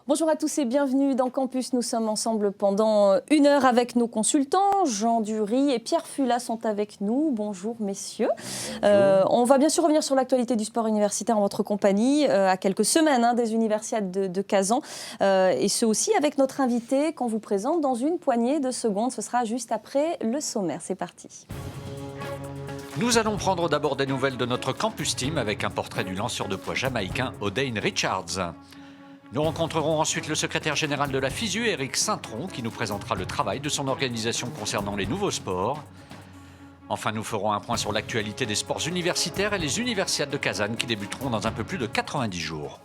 Bonjour à tous et bienvenue dans Campus. Nous sommes ensemble pendant 1 heure avec nos consultants. Jean Dury et Pierre Fula sont avec nous. Bonjour messieurs. On va bien sûr revenir sur l'actualité du sport universitaire en votre compagnie, à quelques semaines des Universiades de Kazan. Et ce aussi avec notre invité qu'on vous présente dans une poignée de secondes. Ce sera juste après le sommaire. C'est parti. Nous allons prendre d'abord des nouvelles de notre campus team avec un portrait du lanceur de poids jamaïcain Odein Richards. Nous rencontrerons ensuite le secrétaire général de la FISU, Éric Saintron, qui nous présentera le travail de son organisation concernant les nouveaux sports. Enfin, nous ferons un point sur l'actualité des sports universitaires et les Universiades de Kazan qui débuteront dans un peu plus de 90 jours.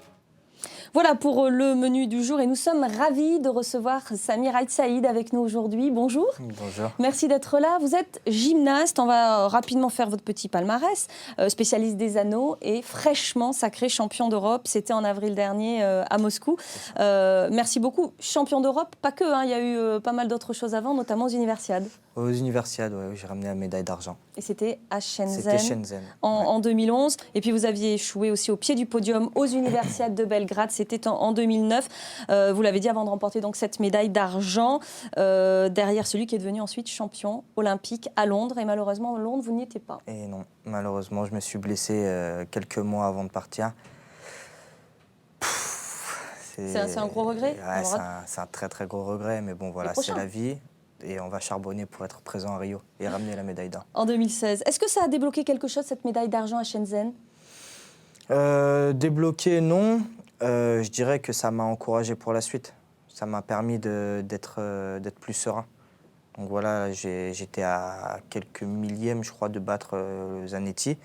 Voilà pour le menu du jour et nous sommes ravis de recevoir Samir Aït-Saïd avec nous aujourd'hui. Bonjour. Bonjour. Merci d'être là. Vous êtes gymnaste, on va rapidement faire votre petit palmarès, spécialiste des anneaux et fraîchement sacré champion d'Europe. C'était en avril dernier à Moscou. Merci beaucoup. Champion d'Europe, pas que, il y a eu pas mal d'autres choses avant, notamment aux Universiades. Aux Universiades, oui, j'ai ramené la médaille d'argent. Et c'était à Shenzhen, C'était Shenzhen. En 2011. Et puis vous aviez échoué aussi au pied du podium aux Universiades de Belgrade. C'était en 2009. Vous l'avez dit avant de remporter donc cette médaille d'argent derrière celui qui est devenu ensuite champion olympique à Londres. Et malheureusement, à Londres, vous n'y étiez pas. Et non, malheureusement, je me suis blessé quelques mois avant de partir. C'est un gros regret. Ouais, c'est un très très gros regret. Mais bon, voilà, c'est la vie. Et on va charbonner pour être présent à Rio et ramener la médaille d'or. En 2016. Est-ce que ça a débloqué quelque chose, cette médaille d'argent à Shenzhen ? Débloqué, non. Je dirais que ça m'a encouragé pour la suite. Ça m'a permis d'être plus serein. Donc voilà, j'étais à quelques millièmes, je crois, de battre Zanetti.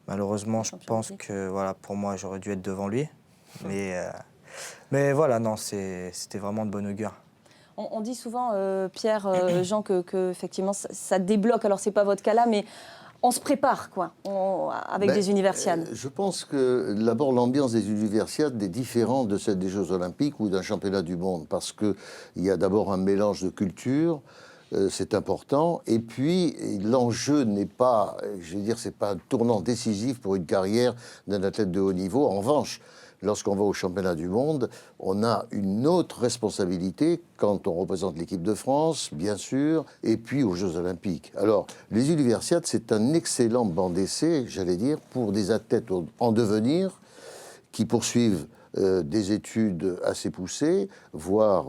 Malheureusement, je pense que voilà, pour moi, j'aurais dû être devant lui. Mais voilà, non, c'était vraiment de bon augure. On dit souvent, Pierre, Jean, que effectivement, ça débloque. Alors, ce n'est pas votre cas là, mais on se prépare, quoi, avec des Universiades. Je pense que d'abord, l'ambiance des Universiades est différente de celle des Jeux Olympiques ou d'un championnat du monde, parce qu'il y a d'abord un mélange de cultures, c'est important, et puis l'enjeu n'est pas, je veux dire, c'est pas un tournant décisif pour une carrière d'un athlète de haut niveau. En revanche, lorsqu'on va au championnat du monde, on a une autre responsabilité quand on représente l'équipe de France, bien sûr, et puis aux Jeux Olympiques. Alors, les Universiades, c'est un excellent banc d'essai, j'allais dire, pour des athlètes en devenir qui poursuivent des études assez poussées, voire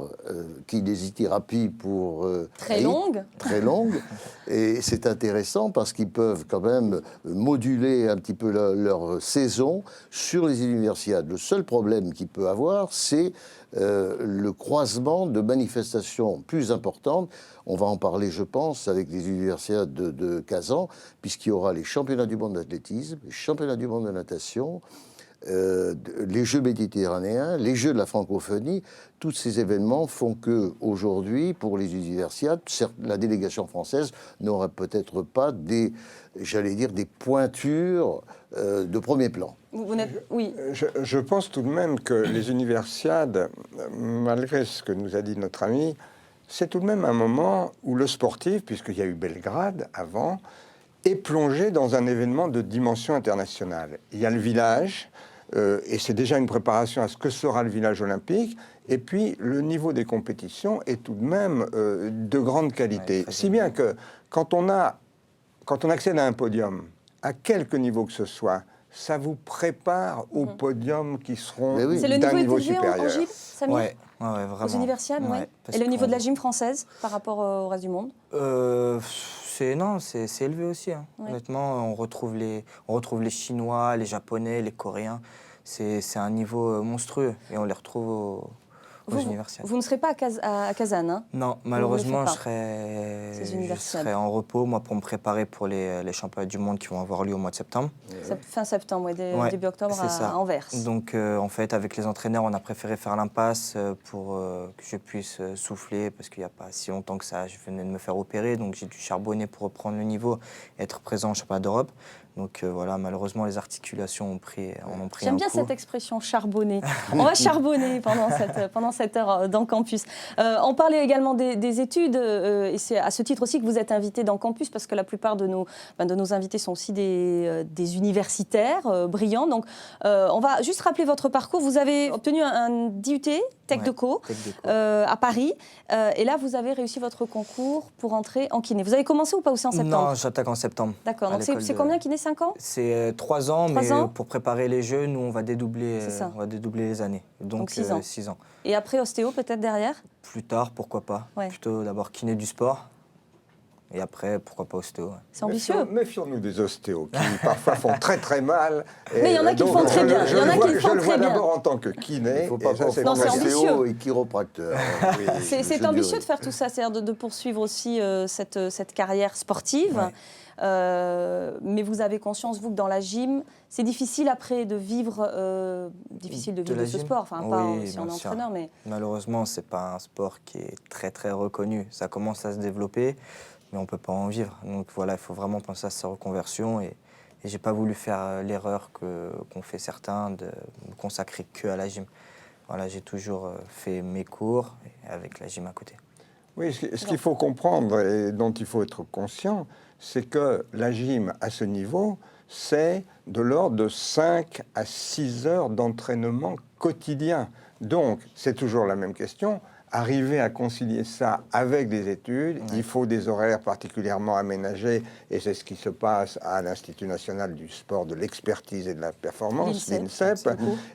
kinésithérapie pour... Très longue. Très longue. Et c'est intéressant parce qu'ils peuvent quand même moduler un petit peu leur saison sur les Universiades. Le seul problème qu'il peut avoir, c'est le croisement de manifestations plus importantes. On va en parler, je pense, avec les Universiades de Kazan, puisqu'il y aura les championnats du monde d'athlétisme, les championnats du monde de natation, les Jeux méditerranéens, les Jeux de la francophonie. Tous ces événements font que aujourd'hui, pour les Universiades, certes, la délégation française n'aura peut-être pas des pointures de premier plan. Oui. Je pense tout de même que les Universiades, malgré ce que nous a dit notre ami, c'est tout de même un moment où le sportif, puisqu'il y a eu Belgrade avant, est plongé dans un événement de dimension internationale. Il y a le village, et c'est déjà une préparation à ce que sera le village olympique, et puis le niveau des compétitions est tout de même de grande qualité. Ouais, si bien que quand on accède à un podium, à quelque niveau que ce soit, ça vous prépare aux podiums qui seront d'un niveau supérieur. En gym, Samir ? Ouais, vraiment. Aux Universiades, Et le niveau de la gym française par rapport au reste du monde ? C'est élevé aussi. Ouais. Honnêtement, on retrouve les Chinois, les Japonais, les Coréens. C'est un niveau monstrueux et on les retrouve aux Universiades. Vous ne serez pas à Kazan, hein ? Non, malheureusement, je serai en repos, moi, pour me préparer pour les championnats du monde qui vont avoir lieu au mois de septembre. Fin septembre, début octobre à Anvers. Donc, en fait, avec les entraîneurs, on a préféré faire l'impasse pour que je puisse souffler, parce qu'il n'y a pas si longtemps que ça, je venais de me faire opérer, donc j'ai dû charbonner pour reprendre le niveau et être présent au championnat d'Europe. Donc voilà, malheureusement, les articulations en ont pris un J'aime bien coup. cette expression charbonner. On va charbonner pendant cette heure dans Campus. On parlait également des études, et c'est à ce titre aussi que vous êtes invité dans Campus, parce que la plupart de nos invités sont aussi des universitaires brillants. Donc on va juste rappeler votre parcours. Vous avez obtenu un DUT, Tech Deco, à Paris. Et là, vous avez réussi votre concours pour entrer en kiné. Vous avez commencé ou pas, ou c'est en septembre? Non, j'attaque en septembre. D'accord. Donc c'est combien kiné, 5 ans? C'est 3 ans, mais pour préparer les Jeux, nous, on va dédoubler les années. Donc 6 ans. 6 ans. Et après, ostéo peut-être derrière? Plus tard, pourquoi pas. Ouais. Plutôt d'abord kiné du sport. Et après, pourquoi pas ostéo. Ouais. C'est ambitieux. Méfions-nous des ostéos qui parfois font très très mal. Mais il y en a qui le font très bien. Je le vois d'abord en tant que kiné. Il ne faut pas c'est confondre ambitieux. ostéo et chiropracteur. Oui, C'est ambitieux de faire tout ça, c'est-à-dire de poursuivre aussi cette carrière sportive. Ouais. Mais vous avez conscience, vous, que dans la gym, c'est difficile après de vivre, de ce sport. Enfin, pas si on est entraîneur, mais... Malheureusement, ce n'est pas un sport qui est très très reconnu. Ça commence à se développer, mais on ne peut pas en vivre. Donc voilà, il faut vraiment penser à sa reconversion. Et je n'ai pas voulu faire l'erreur qu'ont fait certains de me consacrer qu'à la gym. Voilà, j'ai toujours fait mes cours avec la gym à côté. Oui, ce qu'il faut comprendre et dont il faut être conscient, c'est que la gym à ce niveau, c'est de l'ordre de 5 à 6 heures d'entraînement quotidien. Donc, c'est toujours la même question. Arriver à concilier ça avec des études, il faut des horaires particulièrement aménagés, et c'est ce qui se passe à l'Institut national du sport, de l'expertise et de la performance, l'INSEP.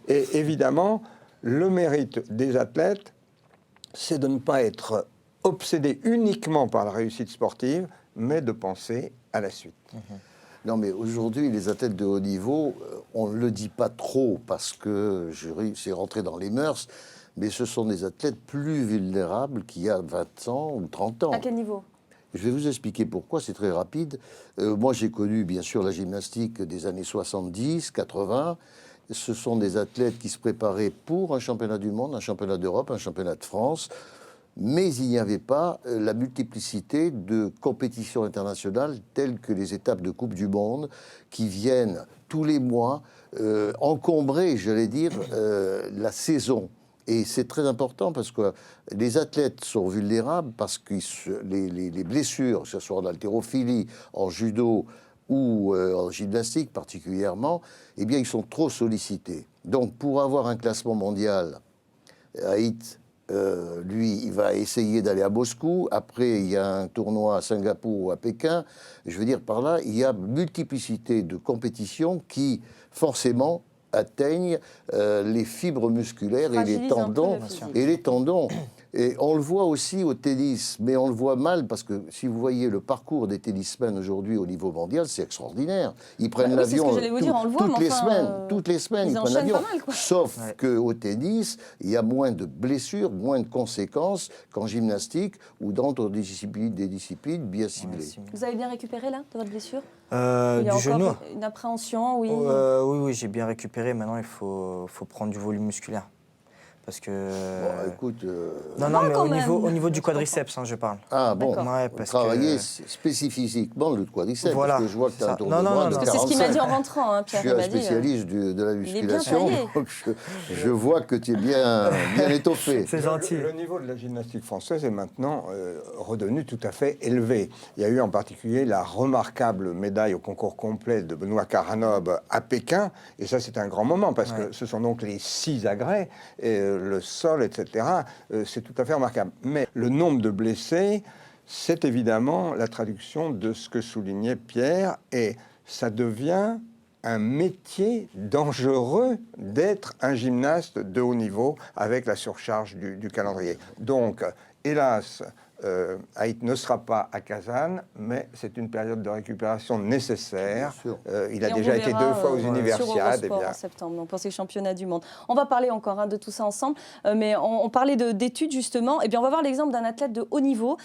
Et évidemment, le mérite des athlètes, c'est de ne pas être obsédé uniquement par la réussite sportive, mais de penser à la suite. Non, mais aujourd'hui, les athlètes de haut niveau, on ne le dit pas trop parce que c'est rentré dans les mœurs, mais ce sont des athlètes plus vulnérables qu'il y a 20 ans ou 30 ans. À quel niveau? Je vais vous expliquer pourquoi, c'est très rapide. Moi, j'ai connu, bien sûr, la gymnastique des années 70, 80. Ce sont des athlètes qui se préparaient pour un championnat du monde, un championnat d'Europe, un championnat de France. Mais il n'y avait pas la multiplicité de compétitions internationales telles que les étapes de Coupe du Monde qui viennent tous les mois encombrer, j'allais dire, la saison. Et c'est très important parce que les athlètes sont vulnérables parce que les blessures, que ce soit en haltérophilie, en judo ou en gymnastique particulièrement, eh bien, ils sont trop sollicités. Donc, pour avoir un classement mondial à HIIT, lui, il va essayer d'aller à Moscou. Après, il y a un tournoi à Singapour ou à Pékin. Je veux dire, par là, il y a multiplicité de compétitions qui, forcément, atteignent les fibres musculaires et les tendons. Et on le voit aussi au tennis, mais on le voit mal parce que si vous voyez le parcours des tennismen aujourd'hui au niveau mondial, c'est extraordinaire. Ils prennent l'avion toutes les semaines, ils prennent l'avion. Sauf qu'au tennis, il y a moins de blessures, moins de conséquences qu'en gymnastique ou dans d'autres disciplines, des disciplines bien ciblées. Vous avez bien récupéré là de votre blessure? Du genou. Une appréhension, oui. Oui, j'ai bien récupéré. Maintenant, il faut prendre du volume musculaire. Parce que... Bon, écoute... Non, mais au niveau du quadriceps, je parle. Ah bon, parce travailler spécifiquement le quadriceps, voilà, parce que je vois que tu as un tour de bras de 45. C'est ce qu'il m'a dit en rentrant, Pierre. Je suis un spécialiste de la musculation, donc je vois que tu es bien étoffé. C'est gentil. Le niveau de la gymnastique française est maintenant redevenu tout à fait élevé. Il y a eu en particulier la remarquable médaille au concours complet de Benoît Karanov à Pékin, et ça c'est un grand moment, parce que ce sont donc les 6 agrès, le sol, etc. C'est tout à fait remarquable. Mais le nombre de blessés, c'est évidemment la traduction de ce que soulignait Pierre, et ça devient un métier dangereux d'être un gymnaste de haut niveau avec la surcharge du calendrier. Donc, hélas, HIIT ne sera pas à Kazan, mais c'est une période de récupération nécessaire. Il a déjà été 2 fois aux Universiades. En septembre, donc pour ces championnats du monde. On va parler encore de tout ça ensemble, mais on parlait d'études justement. Et bien, on va voir l'exemple d'un athlète de haut niveau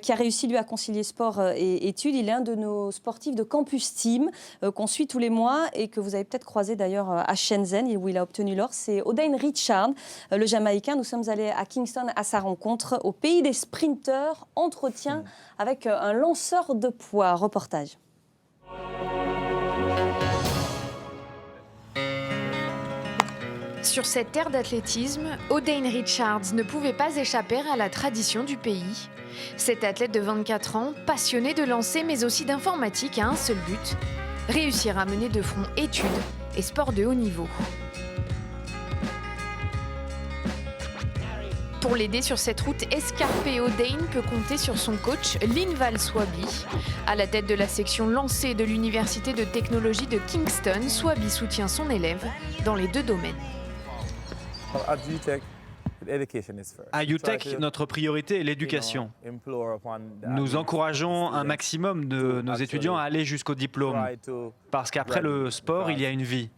qui a réussi lui à concilier sport et études. Il est un de nos sportifs de Campus Team qu'on suit tous les mois et que vous avez peut-être croisé d'ailleurs à Shenzhen où il a obtenu l'or. C'est Odain Richard, le Jamaïcain. Nous sommes allés à Kingston à sa rencontre au pays des sprinteurs. Entretien avec un lanceur de poids. Reportage. Sur cette terre d'athlétisme, Odein Richards ne pouvait pas échapper à la tradition du pays. Cet athlète de 24 ans, passionné de lancer mais aussi d'informatique, a un seul but, réussir à mener de front études et sport de haut niveau. Pour l'aider sur cette route escarpée, Odein peut compter sur son coach Linval Swaby. À la tête de la section lancée de l'Université de technologie de Kingston, Swaby soutient son élève dans les deux domaines. À UTech, notre priorité est l'éducation. Nous encourageons un maximum de nos étudiants à aller jusqu'au diplôme, parce qu'après le sport, il y a une vie.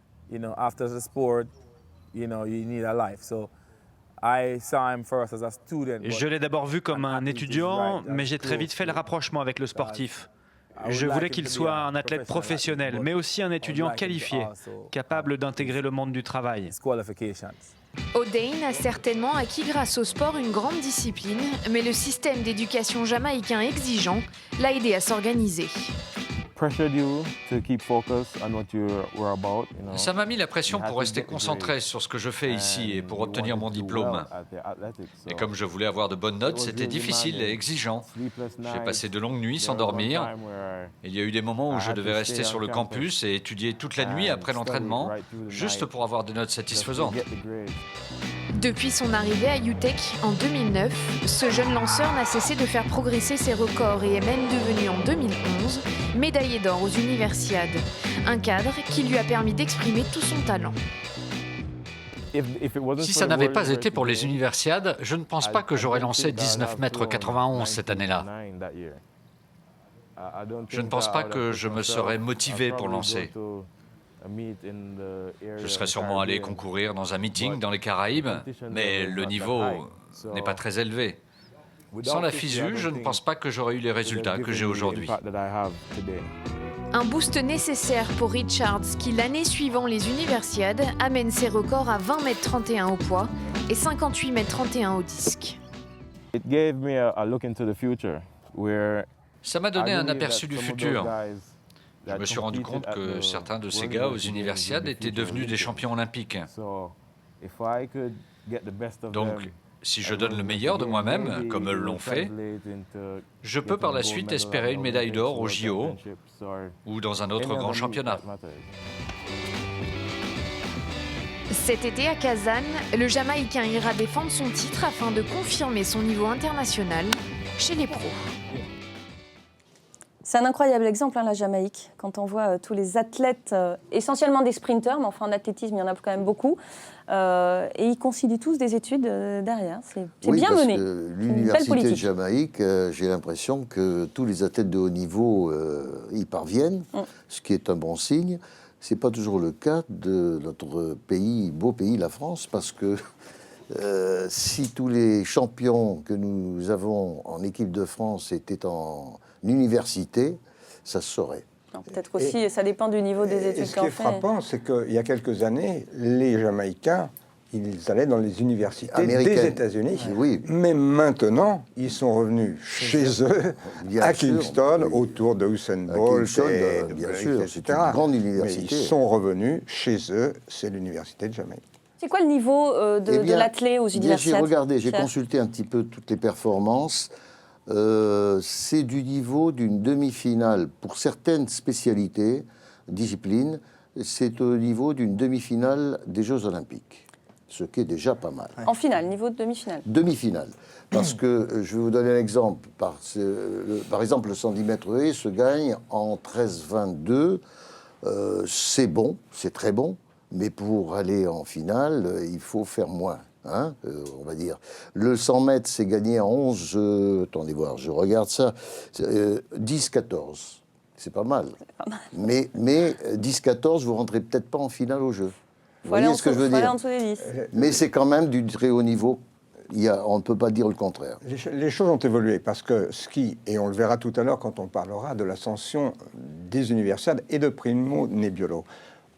Je l'ai d'abord vu comme un étudiant, mais j'ai très vite fait le rapprochement avec le sportif. Je voulais qu'il soit un athlète professionnel, mais aussi un étudiant qualifié, capable d'intégrer le monde du travail. Odein a certainement acquis grâce au sport une grande discipline, mais le système d'éducation jamaïcain exigeant l'a aidé à s'organiser. Ça m'a mis la pression pour rester concentré sur ce que je fais ici et pour obtenir mon diplôme. Et comme je voulais avoir de bonnes notes, c'était difficile et exigeant. J'ai passé de longues nuits sans dormir. Il y a eu des moments où je devais rester sur le campus et étudier toute la nuit après l'entraînement, juste pour avoir des notes satisfaisantes. Depuis son arrivée à UTech en 2009, ce jeune lanceur n'a cessé de faire progresser ses records et est même devenu en 2011 médaillé d'or aux Universiades. Un cadre qui lui a permis d'exprimer tout son talent. Si ça n'avait pas été pour les Universiades, je ne pense pas que j'aurais lancé 19,91 m cette année-là. Je ne pense pas que je me serais motivé pour lancer. Je serais sûrement allé concourir dans un meeting dans les Caraïbes, mais le niveau n'est pas très élevé. Sans la FISU, je ne pense pas que j'aurais eu les résultats que j'ai aujourd'hui. Un boost nécessaire pour Richards qui, l'année suivant les Universiades, amène ses records à 20,31 m au poids et 58,31 m au disque. Ça m'a donné un aperçu du futur. Je me suis rendu compte que certains de ces gars aux Universiades étaient devenus des champions olympiques. Donc, si je donne le meilleur de moi-même, comme eux l'ont fait, je peux par la suite espérer une médaille d'or au JO ou dans un autre grand championnat. Cet été à Kazan, le Jamaïcain ira défendre son titre afin de confirmer son niveau international chez les pros. C'est un incroyable exemple, la Jamaïque, quand on voit tous les athlètes, essentiellement des sprinteurs, mais enfin en athlétisme, il y en a quand même beaucoup, et ils concilient tous des études derrière. C'est bien mené. L'Université de Jamaïque, j'ai l'impression que tous les athlètes de haut niveau y parviennent, ce qui est un bon signe. Ce n'est pas toujours le cas de notre pays, beau pays, la France, parce que si tous les champions que nous avons en équipe de France étaient en université, ça se saurait. Peut-être aussi, ça dépend du niveau des études qu'on fait. Ce qui est frappant, c'est qu'il y a quelques années, les Jamaïcains, ils allaient dans les universités des États-Unis. Oui. Mais maintenant, ils sont revenus chez eux, à Kingston, autour de Usain Bolt, bien sûr, c'est une grande université. Mais ils sont revenus chez eux, c'est l'université de Jamaïque. C'est quoi le niveau de l'athlète aux Universiades? J'ai regardé, j'ai consulté un petit peu toutes les performances. C'est du niveau d'une demi-finale pour certaines spécialités, disciplines. C'est au niveau d'une demi-finale des Jeux Olympiques, ce qui est déjà pas mal. En finale, niveau de demi-finale. Demi-finale. Parce que, je vais vous donner un exemple. Par exemple, le 110 mètres haies se gagne en 13,22. C'est bon, c'est très bon. Mais pour aller en finale, il faut faire moins. On va dire. Le 100 mètres, c'est gagné en 11... attendez voir, je regarde ça. 10-14. C'est pas mal. Mais 10-14, vous ne rentrez peut-être pas en finale au jeu. Vous voyez ce que je veux dire? Mais c'est quand même du très haut niveau. On ne peut pas dire le contraire. Les choses ont évolué parce que et on le verra tout à l'heure quand on parlera de l'ascension des Universiades et de Primo Nebbiolo.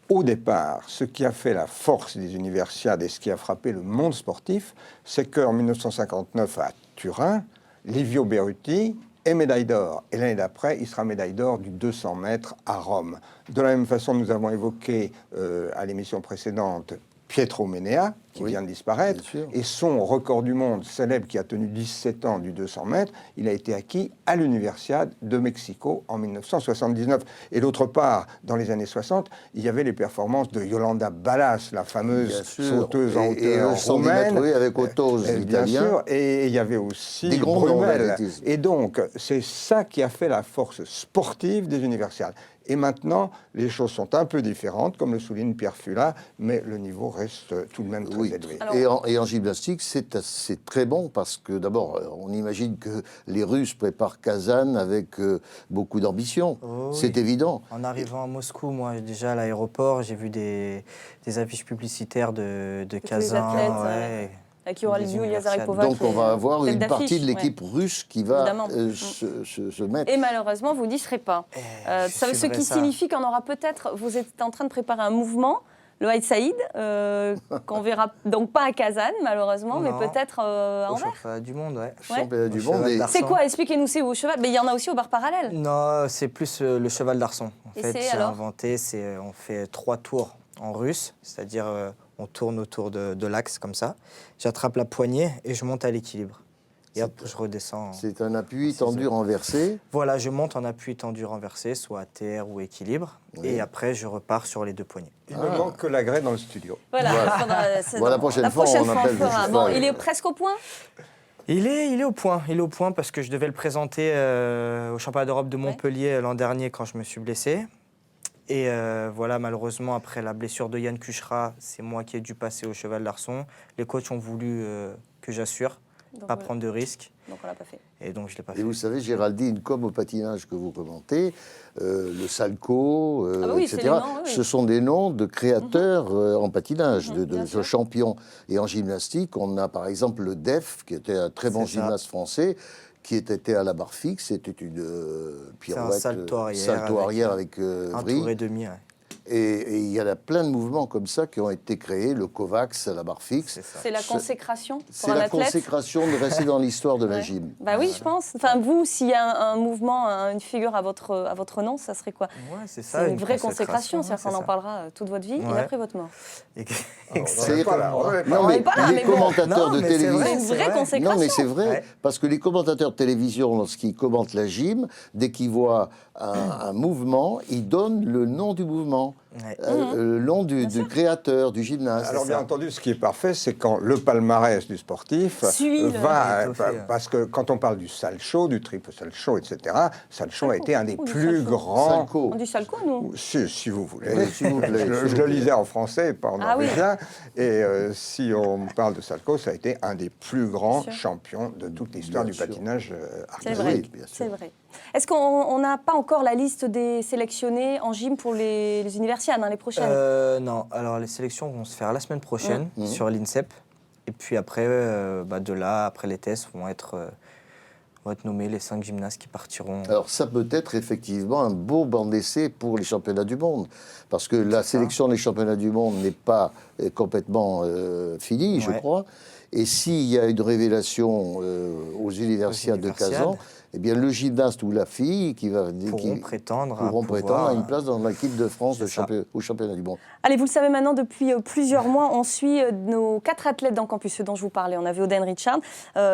Au départ, ce qui a fait la force des Universiades et ce qui a frappé le monde sportif, c'est qu'en 1959 à Turin, Livio Beruti est médaille d'or. Et l'année d'après, il sera médaille d'or du 200 mètres à Rome. De la même façon, nous avons évoqué à l'émission précédente Pietro Menea, qui vient de disparaître, et son record du monde célèbre qui a tenu 17 ans du 200 mètres, il a été acquis à l'Universiade de Mexico en 1979. Et d'autre part, dans les années 60, il y avait les performances de Yolanda Ballas, la fameuse sauteuse en hauteur roumaine. Oui, avec Otto's, bien sûr, et il y avait aussi des grands noms d'athlétisme. Et donc, c'est ça qui a fait la force sportive des Universiades. Et maintenant, les choses sont un peu différentes, comme le souligne Pierre Fula, mais le niveau reste tout de même très élevé. Alors... Et en gymnastique, c'est très bon parce que d'abord, on imagine que les Russes préparent Kazan avec beaucoup d'ambition. C'est évident. En arrivant à Moscou, moi, déjà à l'aéroport, j'ai vu des affiches publicitaires de Kazan. Qui aura Yulia Zaripova. Donc on va avoir une partie de l'équipe russe qui va se mettre. Et malheureusement, vous n'y serez pas. Ce qui signifie qu'on aura peut-être, vous êtes en train de préparer un mouvement, le Haït Saïd, qu'on verra donc pas à Kazan malheureusement, mais peut-être à Anvers. Au championnat du monde, Championnat du monde. C'est quoi? Expliquez-nous, c'est au cheval. Mais il y en a aussi au bar parallèle. Non, c'est plus le cheval d'arçon. En fait, c'est inventé, on fait 3 tours en russe, c'est-à-dire on tourne autour de l'axe comme ça. J'attrape la poignée et je monte à l'équilibre. Et hop, je redescends. C'est un appui tendu renversé. Voilà, je monte en appui tendu renversé, soit à terre ou équilibre. Et après, je repars sur les 2 poignées. Il ne manque que la grêle dans le studio. Voilà. La prochaine fois, on appelle le cheval. Bon, il est presque au point. Il est au point. Il est au point parce que je devais le présenter au championnat d'Europe de Montpellier l'an dernier quand je me suis blessé. Et voilà, malheureusement, après la blessure de Yann Kuchera, c'est moi qui ai dû passer au cheval d'arçon. Les coachs ont voulu que j'assure, pas prendre de risques. Donc on l'a pas fait. Et donc je l'ai pas fait. Et vous savez, Géraldine, comme au patinage que vous commentez, le Salco, etc., ce sont des noms de créateurs en patinage, de champions. Et en gymnastique, on a par exemple le Def, qui était un très bon gymnaste français, qui était à la barre fixe, c'était une pirouette, salto arrière avec un vrille. tour et demi. Et il y a plein de mouvements comme ça qui ont été créés, le Kovacs à la barre fixe. C'est la consécration pour C'est un la athlète. consécration de rester dans l'histoire de la gym. Bah oui, je pense. Enfin, vous, s'il y a un mouvement, une figure à votre nom, ça serait quoi? C'est ça, une vraie consécration, c'est-à-dire qu'on en parlera toute votre vie et après votre mort. C'est pas là. Non, mais les commentateurs de télévision. C'est une vraie consécration. Non, mais c'est vrai, parce que les commentateurs de télévision, lorsqu'ils commentent la gym, dès qu'ils voient un mouvement, ils donnent le nom du mouvement, le nom du créateur, du gymnaste. Alors bien entendu, ce qui est parfait, c'est quand le palmarès du sportif parce que quand on parle du Salcho, du triple Salcho, etc., Salcho a été un des plus grands... On dit Salco, nous? Si vous voulez. Oui, s'il vous plaît. Je le lisais en français, pas en norvégien. Et si on parle de Salco, ça a été un des plus grands champions de toute l'histoire du patinage artistique. C'est vrai. Est-ce qu'on n'a pas encore la liste des sélectionnés en gym pour les universiades, les prochaines? Non, alors les sélections vont se faire la semaine prochaine sur l'INSEP. Et puis après, de là, après les tests, vont être nommés les 5 gymnastes qui partiront. Alors ça peut être effectivement un beau banc d'essai pour les championnats du monde. Parce que la sélection des championnats du monde n'est pas complètement finie, je crois. Et s'il y a une révélation aux universiades de Kazan, eh bien le gymnaste ou la fille pourront prétendre à une place dans l'équipe de France au championnat du monde. Allez, vous le savez maintenant, depuis plusieurs mois, on suit nos 4 athlètes dans Campus, ceux dont je vous parlais. On avait Oden Richard,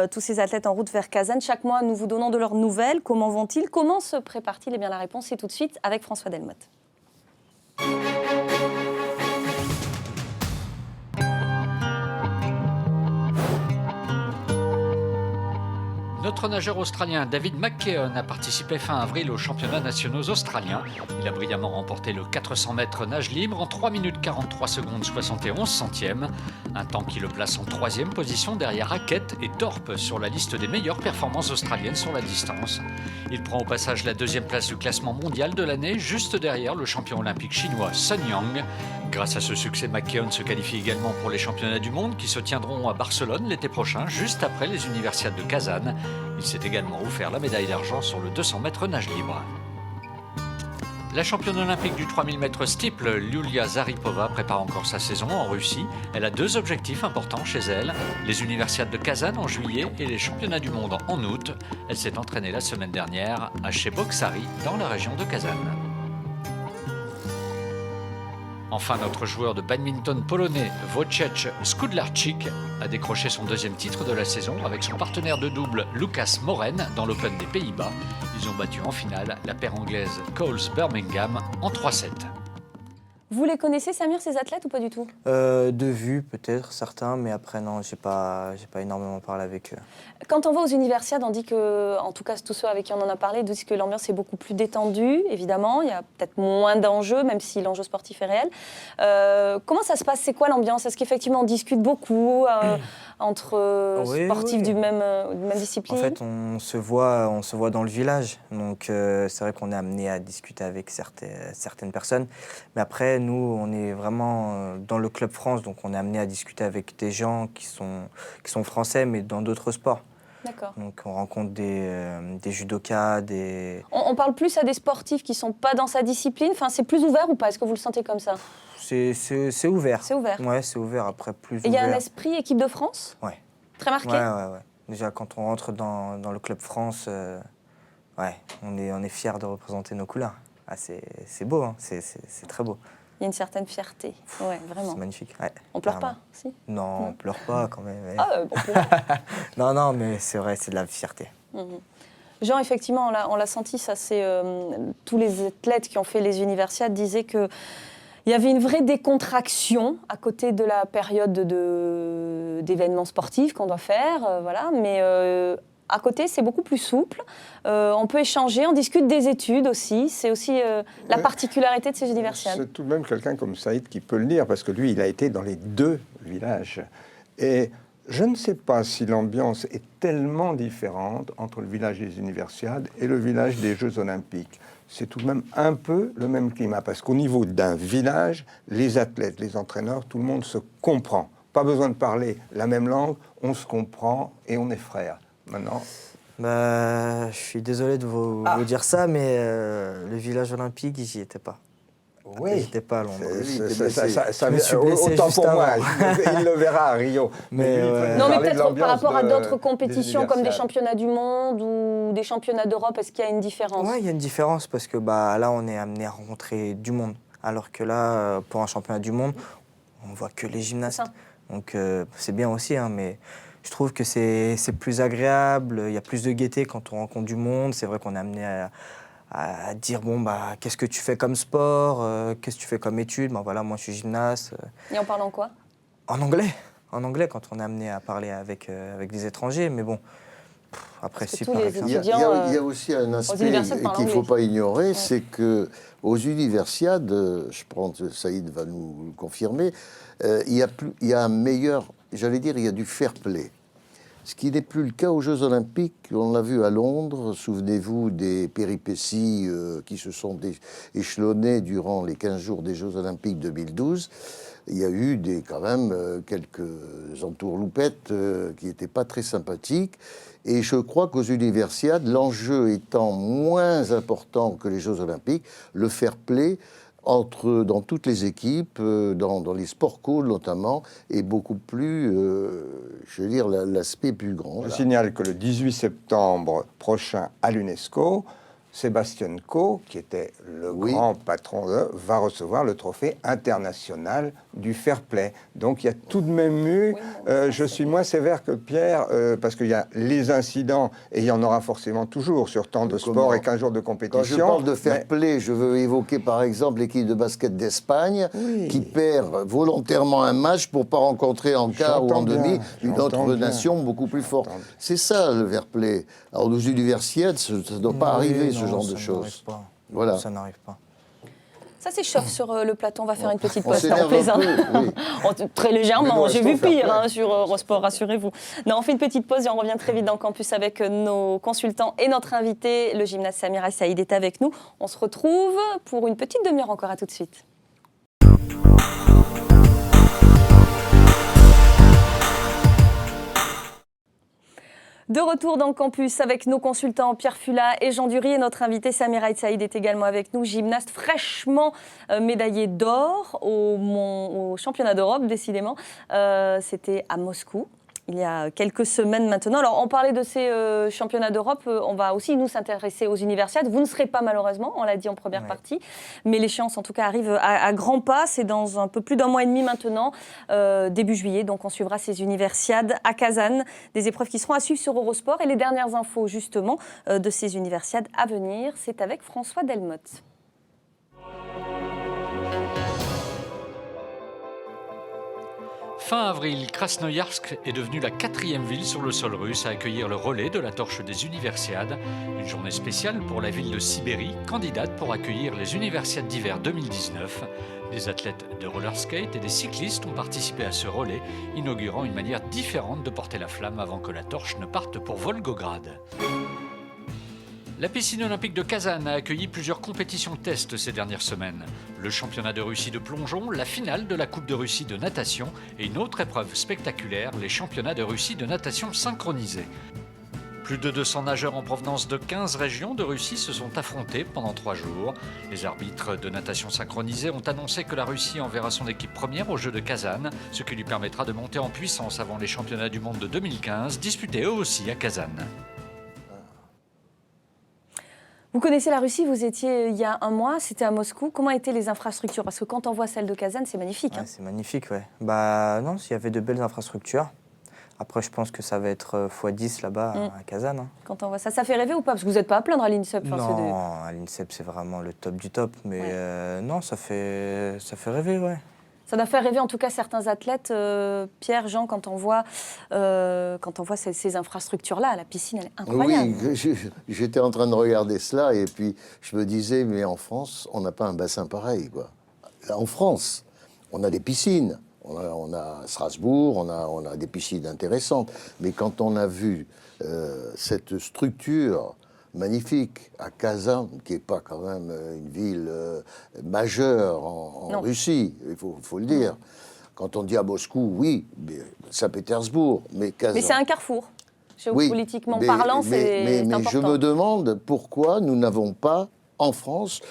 tous ces athlètes en route vers Kazan. Chaque mois, nous vous donnons de leurs nouvelles. Comment vont-ils? Comment se préparent-ils? Eh bien, la réponse est tout de suite avec François Delmotte. Notre nageur australien David McKeon a participé fin avril aux championnats nationaux australiens. Il a brillamment remporté le 400 mètres nage libre en 3 minutes 43 secondes 71 centièmes. Un temps qui le place en 3e position derrière Hackett et Thorpe sur la liste des meilleures performances australiennes sur la distance. Il prend au passage la 2e place du classement mondial de l'année, juste derrière le champion olympique chinois Sun Yang. Grâce à ce succès, McKeon se qualifie également pour les championnats du monde qui se tiendront à Barcelone l'été prochain, juste après les universiades de Kazan. Il s'est également offert la médaille d'argent sur le 200 mètres nage libre. La championne olympique du 3000 mètres steeple, Yulia Zaripova, prépare encore sa saison en Russie. Elle a 2 objectifs importants chez elle, les universiades de Kazan en juillet et les championnats du monde en août. Elle s'est entraînée la semaine dernière à Cheboksary, dans la région de Kazan. Enfin, notre joueur de badminton polonais, Wojciech Skudlarczyk, a décroché son deuxième titre de la saison avec son partenaire de double Lucas Moren dans l'Open des Pays-Bas. Ils ont battu en finale la paire anglaise Coles-Birmingham en 3-7. Vous les connaissez, Samir, ces athlètes, ou pas du tout? De vue, peut-être, certains, mais après, non, j'ai pas énormément parlé avec eux. Quand on va aux universiades, on dit que, en tout cas tous ceux avec qui on en a parlé, disent que l'ambiance est beaucoup plus détendue, évidemment. Il y a peut-être moins d'enjeux, même si l'enjeu sportif est réel. Comment ça se passe? C'est quoi l'ambiance? Est-ce qu'effectivement on discute beaucoup entre sportifs de même discipline? En fait, on se voit dans le village. Donc, c'est vrai qu'on est amené à discuter avec certaines personnes. Mais après, nous, on est vraiment dans le Club France. Donc, on est amené à discuter avec des gens qui sont français, mais dans d'autres sports. D'accord. Donc, on rencontre des judokas, des... On parle plus à des sportifs qui ne sont pas dans sa discipline. Enfin, c'est plus ouvert ou pas? Est-ce que vous le sentez comme ça? C'est ouvert. C'est ouvert. Ouais, c'est ouvert. Après, plus Et il y a ouvert. un esprit équipe de France? Ouais. Très marqué? Ouais. Déjà, quand on rentre dans le Club France, on est fiers de représenter nos couleurs. Ah, c'est beau, hein. C'est très beau. Il y a une certaine fierté. Ouais, vraiment. C'est magnifique. Ouais, On pleure carrément. pas, si? Non, on pleure pas quand même. Ouais. Ah, bon, Non, mais c'est vrai, c'est de la fierté. Jean, effectivement, on l'a senti, ça, c'est tous les athlètes qui ont fait les universiades disaient que il y avait une vraie décontraction à côté de la période d'événements sportifs qu'on doit faire, voilà. Mais à côté, c'est beaucoup plus souple. On peut échanger, on discute des études aussi. C'est aussi la particularité de ces universiades. C'est tout de même quelqu'un comme Saïd qui peut le dire, parce que lui, il a été dans les deux villages. Et je ne sais pas si l'ambiance est tellement différente entre le village des universiades et le village des Jeux Olympiques. C'est tout de même un peu le même climat, parce qu'au niveau d'un village, les athlètes, les entraîneurs, tout le monde se comprend. Pas besoin de parler la même langue, on se comprend et on est frères. Maintenant... Je suis désolé de vous dire ça, mais le village olympique, j'y étais pas. Oui. J'étais pas à Londres. Ça me suis blessé autant juste pour moi, avant. il le verra à Rio. Mais Non, mais parler de peut-être par l'ambiance rapport à d'autres des compétitions comme des universiades. championnats du monde ou des championnats d'Europe, est-ce qu'il y a une différence? Ouais, il y a une différence parce que là, on est amené à rencontrer du monde. Alors que là, pour un championnat du monde, on voit que les gymnastes. Donc c'est bien aussi, hein, mais je trouve que c'est plus agréable. Il y a plus de gaieté quand on rencontre du monde. C'est vrai qu'on est amené à dire qu'est-ce que tu fais comme sport, qu'est-ce que tu fais comme études. Voilà, moi je suis gymnaste. Et en parlant quoi? En anglais quand on est amené à parler avec des étrangers, mais bon. Après, Parce que si tous par les exemple. étudiants, Il y a aussi un aspect universiades parlent qu'il ne faut anglais. pas ignorer, c'est qu'aux universiades, je pense que Saïd va nous le confirmer, il y a un meilleur, j'allais dire, il y a du fair play. Ce qui n'est plus le cas aux Jeux Olympiques. On l'a vu à Londres. Souvenez-vous des péripéties qui se sont échelonnées durant les 15 jours des Jeux Olympiques 2012. Il y a eu quand même quelques entourloupettes qui n'étaient pas très sympathiques. Et je crois qu'aux universiades, l'enjeu étant moins important que les Jeux Olympiques, le fair play dans toutes les équipes, dans les sports co notamment, est beaucoup plus, je veux dire, l'aspect plus grand. Je signale que le 18 septembre prochain à l'UNESCO, Sébastien Coe, qui était le grand patron, va recevoir le trophée international du fair play. Donc il y a tout de même eu, je suis moins sévère que Pierre, parce qu'il y a les incidents, et il y en aura forcément toujours sur tant de sport et 15 jours de compétition. Quand je parle de fair play, je veux évoquer par exemple l'équipe de basket d'Espagne, qui perd volontairement un match pour ne pas rencontrer en quart ou en demi une autre nation beaucoup plus forte. C'est ça le fair play. Alors aux universiades, ça ne doit pas arriver, ce genre de choses. Voilà. Ça n'arrive pas. Ça s'échauffe sur le plateau. On va faire une petite On pause. s'énerve On plaisante. un peu, oui. Très légèrement. Mais non, J'ai vu fair pire play. sur Eurosport, rassurez-vous. Non, on fait une petite pause et on revient très vite dans le campus avec nos consultants et notre invité. Le gymnaste Samir El-Saïd est avec nous. On se retrouve pour une petite demi-heure encore. À tout de suite. De retour dans le campus avec nos consultants Pierre Fula et Jean Dury et notre invité Samir El-Saïd est également avec nous, gymnaste fraîchement médaillé d'or au championnat d'Europe décidément. C'était à Moscou. il y a quelques semaines maintenant. Alors, on parlait de ces championnats d'Europe. On va aussi nous s'intéresser aux universiades. Vous ne serez pas malheureusement, on l'a dit en première partie, mais l'échéance en tout cas arrive à grands pas. C'est dans un peu plus d'un mois et demi maintenant, début juillet. Donc, on suivra ces universiades à Kazan. Des épreuves qui seront à suivre sur Eurosport. Et les dernières infos justement de ces universiades à venir, c'est avec François Delmotte. Fin avril, Krasnoïarsk est devenue la 4e ville sur le sol russe à accueillir le relais de la torche des Universiades. Une journée spéciale pour la ville de Sibérie, candidate pour accueillir les Universiades d'hiver 2019. Des athlètes de roller skate et des cyclistes ont participé à ce relais, inaugurant une manière différente de porter la flamme avant que la torche ne parte pour Volgograd. La piscine olympique de Kazan a accueilli plusieurs compétitions test ces dernières semaines. Le championnat de Russie de plongeon, la finale de la Coupe de Russie de natation et une autre épreuve spectaculaire, les championnats de Russie de natation synchronisée. Plus de 200 nageurs en provenance de 15 régions de Russie se sont affrontés pendant 3 jours. Les arbitres de natation synchronisée ont annoncé que la Russie enverra son équipe première aux Jeux de Kazan, ce qui lui permettra de monter en puissance avant les championnats du monde de 2015, disputés eux aussi à Kazan. Vous connaissez la Russie, vous étiez il y a un mois, c'était à Moscou. Comment étaient les infrastructures? Parce que quand on voit celle de Kazan, c'est magnifique. Ouais, c'est magnifique, ouais. Bah non, il y avait de belles infrastructures. Après, je pense que ça va être x10 là-bas à Kazan. Quand on voit ça, ça fait rêver ou pas? Parce que vous n'êtes pas à plaindre à l'INSEP. Non, à l'INSEP, c'est vraiment le top du top. Mais non, ça fait rêver, ouais. Ça doit faire rêver en tout cas certains athlètes, Pierre, Jean, quand on voit ces infrastructures-là. La piscine, elle est incroyable. Oui, j'étais en train de regarder cela et puis je me disais, mais en France, on n'a pas un bassin pareil, quoi. En France, on a des piscines. On a Strasbourg, on a des piscines intéressantes. Mais quand on a vu cette structure magnifique à Kazan, qui n'est pas quand même une ville majeure en Russie, il faut le dire. Quand on dit à Moscou, oui, Saint-Pétersbourg, mais Kazan... Mais c'est un carrefour. Géopolitiquement oui, parlant, c'est important. Mais je me demande pourquoi nous n'avons pas, en France,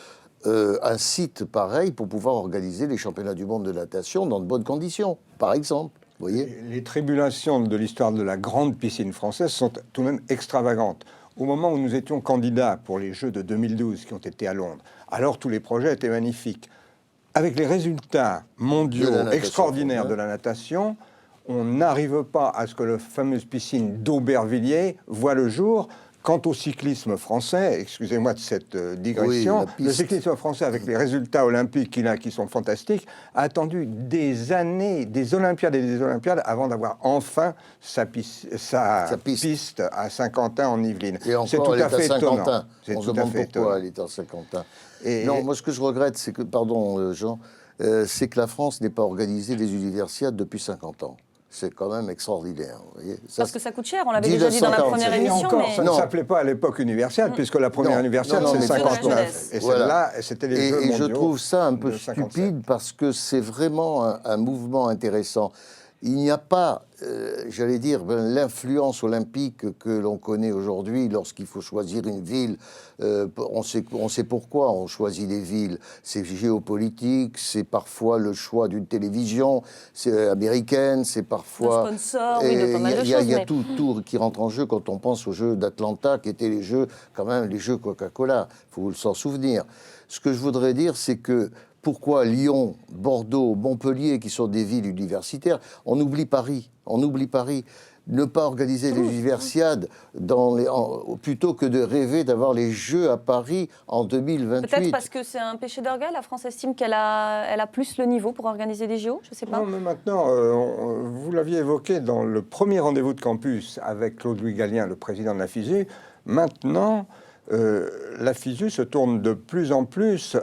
un site pareil pour pouvoir organiser les championnats du monde de natation dans de bonnes conditions, par exemple. Vous voyez ? Les tribulations de l'histoire de la grande piscine française sont tout de même extravagantes. Au moment où nous étions candidats pour les Jeux de 2012 qui ont été à Londres, alors tous les projets étaient magnifiques. Avec les résultats mondiaux extraordinaires de la natation, on n'arrive pas à ce que la fameuse piscine d'Aubervilliers voit le jour. Quant au cyclisme français, excusez-moi de cette digression, le cyclisme français, avec les résultats olympiques qu'il a, qui sont fantastiques, a attendu des années, des Olympiades et des Olympiades, avant d'avoir enfin sa piste à Saint-Quentin en Yvelines. Et encore, c'est tout à fait étonnant. On se demande pourquoi elle est à Saint-Quentin. Non, moi ce que je regrette, c'est que, pardon Jean, c'est que la France n'ait pas organisé les universiades depuis 50 ans. C'est quand même extraordinaire. Vous voyez. Parce que ça coûte cher, on l'avait déjà dit dans la première émission. Encore, ça ne s'appelait pas à l'époque universiade, puisque la première universiade, c'est 59. Et celle-là, c'était les Jeux mondiaux. Et je trouve ça un peu stupide, parce que c'est vraiment un mouvement intéressant. Il n'y a pas, j'allais dire, l'influence olympique que l'on connaît aujourd'hui lorsqu'il faut choisir une ville. On sait pourquoi on choisit des villes. C'est géopolitique, c'est parfois le choix d'une télévision américaine, c'est parfois... Le sponsor, oui, de pas mal de choses. Il y a tout qui rentre en jeu quand on pense aux Jeux d'Atlanta, qui étaient les Jeux, quand même, les Jeux Coca-Cola. Il faut s'en souvenir. Ce que je voudrais dire, c'est que pourquoi Lyon, Bordeaux, Montpellier, qui sont des villes universitaires, on oublie Paris. Ne pas organiser les universiades plutôt que de rêver d'avoir les Jeux à Paris en 2028. Peut-être parce que c'est un péché d'orgueil. La France estime qu'elle a plus le niveau pour organiser des JO, je ne sais pas. Non, mais maintenant, vous l'aviez évoqué dans le premier rendez-vous de campus avec Claude-Louis Gallien, le président de la FISU. Maintenant, la FISU se tourne de plus en plus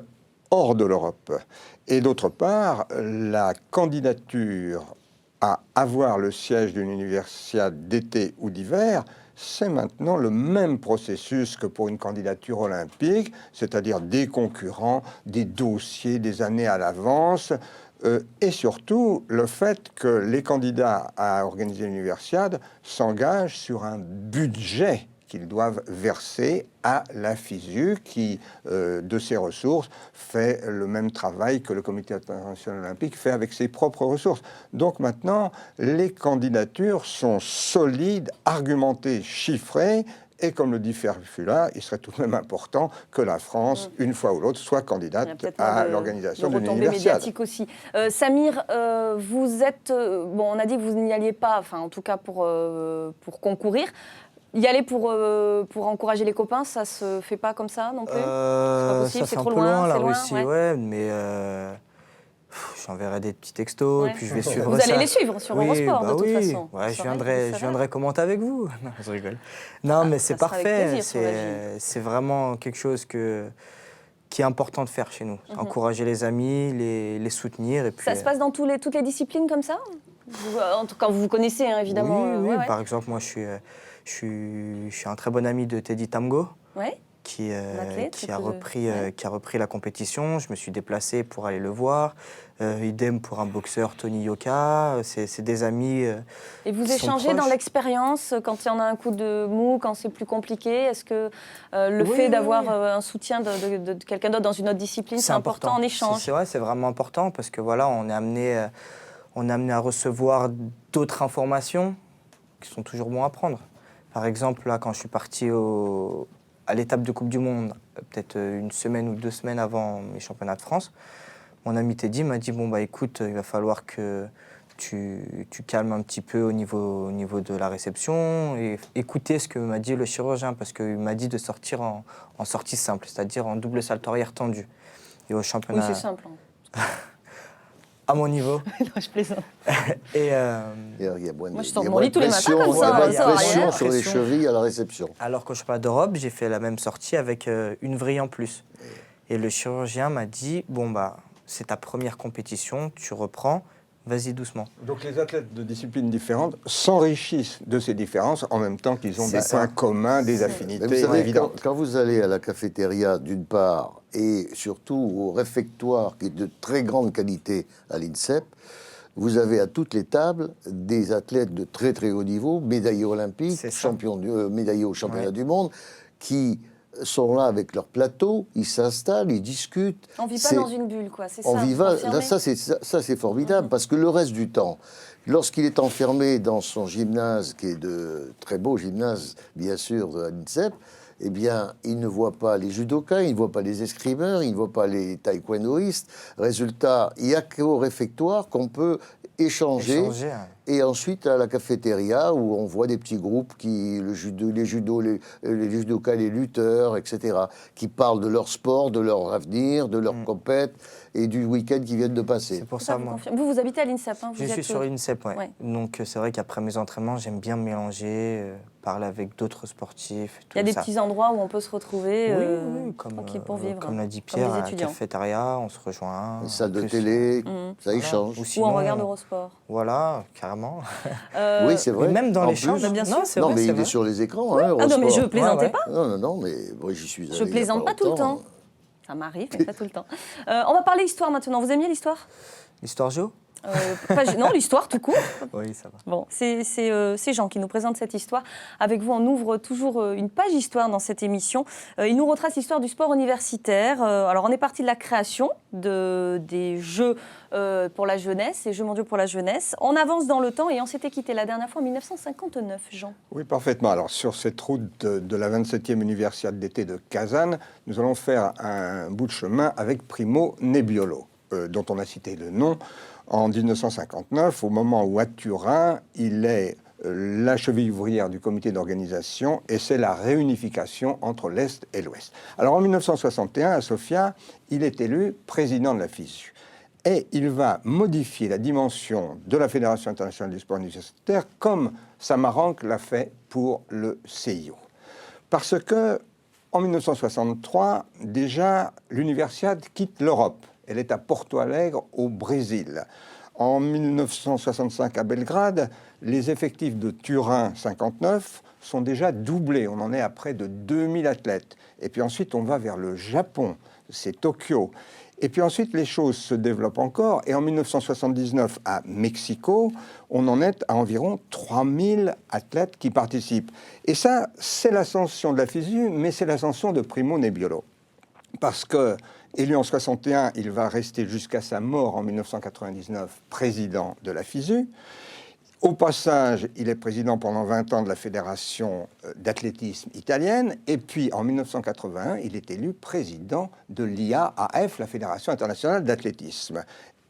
hors de l'Europe. Et d'autre part, la candidature à avoir le siège d'une universiade d'été ou d'hiver, c'est maintenant le même processus que pour une candidature olympique, c'est-à-dire des concurrents, des dossiers des années à l'avance, et surtout le fait que les candidats à organiser l'universiade s'engagent sur un budget qu'ils doivent verser à la FISU qui, de ses ressources, fait le même travail que le Comité international olympique fait avec ses propres ressources. Donc maintenant, les candidatures sont solides, argumentées, chiffrées. Et comme le dit Ferfula, il serait tout de même important que la France, une fois ou l'autre, soit candidate à l'organisation d'une universiade. Médiatique aussi. Samir, vous êtes... bon, on a dit que vous n'y alliez pas, enfin en tout cas pour concourir. Y aller pour encourager les copains, ça se fait pas comme ça non plus? C'est pas possible, c'est trop loin, la Russie, ouais, mais... j'enverrai des petits textos et puis je vais suivre ça. Vous allez les suivre sur Eurosport de toute façon. Ouais, je viendrai commenter avec vous. Non, je rigole. Non, mais c'est parfait. C'est vraiment quelque chose qui est important de faire chez nous. Encourager les amis, les soutenir. Et puis, ça se passe dans toutes les disciplines comme ça? En tout cas, vous connaissez hein, évidemment. Oui. Par exemple, moi je suis un très bon ami de Teddy Tamgo. Ouais. Qui a repris la compétition. Je me suis déplacé pour aller le voir. Idem pour un boxeur, Tony Yoka. C'est des amis. Et vous échangez dans l'expérience quand il y en a un coup de mou, quand c'est plus compliqué? Est-ce que le fait d'avoir un soutien de quelqu'un d'autre dans une autre discipline, c'est important en échange? C'est vrai, c'est vraiment important parce que voilà, on est amené à recevoir d'autres informations qui sont toujours bons à prendre. Par exemple, là, quand je suis parti à l'étape de Coupe du Monde, peut-être une semaine ou 2 semaines avant mes championnats de France, mon ami Teddy m'a dit « Bon, bah écoute, il va falloir que tu calmes un petit peu au niveau de la réception et écouter ce que m'a dit le chirurgien, parce qu'il m'a dit de sortir en sortie simple, c'est-à-dire en double salto arrière tendu. » Et au championnat... Oui, c'est simple. À mon niveau. Non, je plaisante. Moi, je sors de mon lit tous les matins comme ça. Il y a pression sur les chevilles à la réception. Alors qu'au championnat d'Europe, j'ai fait la même sortie avec une vrille en plus. Et le chirurgien m'a dit, bon, bah, c'est ta première compétition, tu reprends, vas-y doucement. Donc les athlètes de disciplines différentes s'enrichissent de ces différences en même temps qu'ils ont des points communs, des affinités vous savez, évidentes. Quand vous allez à la cafétéria, d'une part, et surtout au réfectoire qui est de très grande qualité à l'INSEP, vous avez à toutes les tables des athlètes de très très haut niveau, médaillés olympiques, médaillés au championnat du monde, qui sont là avec leur plateau, ils s'installent, ils discutent. On ne vit pas dans une bulle, quoi, c'est ça. Ça, c'est formidable, parce que le reste du temps, lorsqu'il est enfermé dans son gymnase, qui est de très beau gymnase, bien sûr, de l'INSEP, eh bien, il ne voit pas les judokas, il ne voit pas les escrimeurs, il ne voit pas les taekwondoïstes. Résultat, il n'y a qu'au réfectoire qu'on peut échanger. Et ensuite, à la cafétéria, où on voit des petits groupes, les judokas, les lutteurs, etc., qui parlent de leur sport, de leur avenir, de leur compète et du week-end qui viennent de passer. C'est pour ça, moi. Vous habitez à l'INSEP, hein, Je suis sur l'INSEP, oui. Ouais. Donc, c'est vrai qu'après mes entraînements, j'aime bien me mélanger, parler avec d'autres sportifs. Il y a des petits endroits où on peut se retrouver tranquille pour vivre. Comme l'a dit Pierre, à la cafétéria, on se rejoint. Les salles de télé, ça échange. Ou on regarde Eurosport. Voilà, carrément. Oui, c'est vrai. Et même dans les chambres, bien sûr. Non, mais il est sur les écrans. Hein, ah non, mais je ne plaisantais pas. Non, mais moi, j'y suis allé. Je plaisante pas tout le temps. Ça m'arrive, mais pas tout le temps. On va parler histoire maintenant. Vous aimiez l'histoire? L'histoire géo? Non, l'histoire tout court. Oui, ça va. Bon, c'est Jean qui nous présente cette histoire. Avec vous, on ouvre toujours une page histoire dans cette émission. Il nous retrace l'histoire du sport universitaire. Alors, on est parti de la création des Jeux pour la jeunesse, les Jeux mondiaux pour la jeunesse. On avance dans le temps et on s'était quitté la dernière fois en 1959, Jean. Oui, parfaitement. Alors, sur cette route de la 27e Universiade d'été de Kazan, nous allons faire un bout de chemin avec Primo Nebbiolo, dont on a cité le nom. En 1959, au moment où à Turin, il est la cheville ouvrière du comité d'organisation et c'est la réunification entre l'Est et l'Ouest. Alors en 1961, à Sofia, il est élu président de la FISU. Et il va modifier la dimension de la Fédération internationale du sport universitaire comme Samaranch l'a fait pour le CIO. Parce que en 1963, déjà, l'Universiade quitte l'Europe. Elle est à Porto Alegre, au Brésil. En 1965, à Belgrade, les effectifs de Turin 59 sont déjà doublés. On en est à près de 2000 athlètes. Et puis ensuite, on va vers le Japon, c'est Tokyo. Et puis ensuite, les choses se développent encore. Et en 1979, à Mexico, on en est à environ 3000 athlètes qui participent. Et ça, c'est l'ascension de la FISU, mais c'est l'ascension de Primo Nebbiolo. Parce que, élu en 61, il va rester jusqu'à sa mort en 1999 président de la FISU. Au passage, il est président pendant 20 ans de la Fédération d'athlétisme italienne. Et puis, en 1981, il est élu président de l'IAAF, la Fédération internationale d'athlétisme.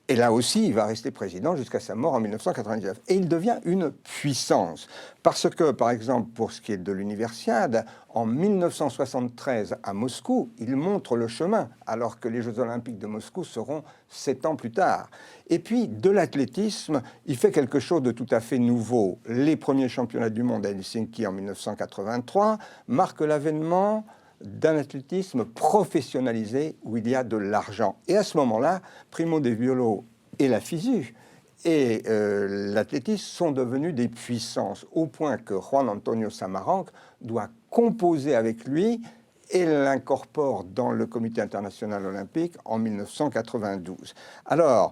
Et là aussi, il va rester président jusqu'à sa mort en 1999. Et il devient une puissance. Parce que, par exemple, pour ce qui est de l'Universiade, en 1973 à Moscou, il montre le chemin, alors que les Jeux Olympiques de Moscou seront 7 ans plus tard. Et puis, de l'athlétisme, il fait quelque chose de tout à fait nouveau. Les premiers championnats du monde à Helsinki en 1983 marquent l'avènement d'un athlétisme professionnalisé où il y a de l'argent. Et à ce moment-là, Primo Nebbiolo et la FISU et l'athlétisme sont devenus des puissances, au point que Juan Antonio Samaranch doit composer avec lui et l'incorpore dans le Comité international olympique en 1992. Alors,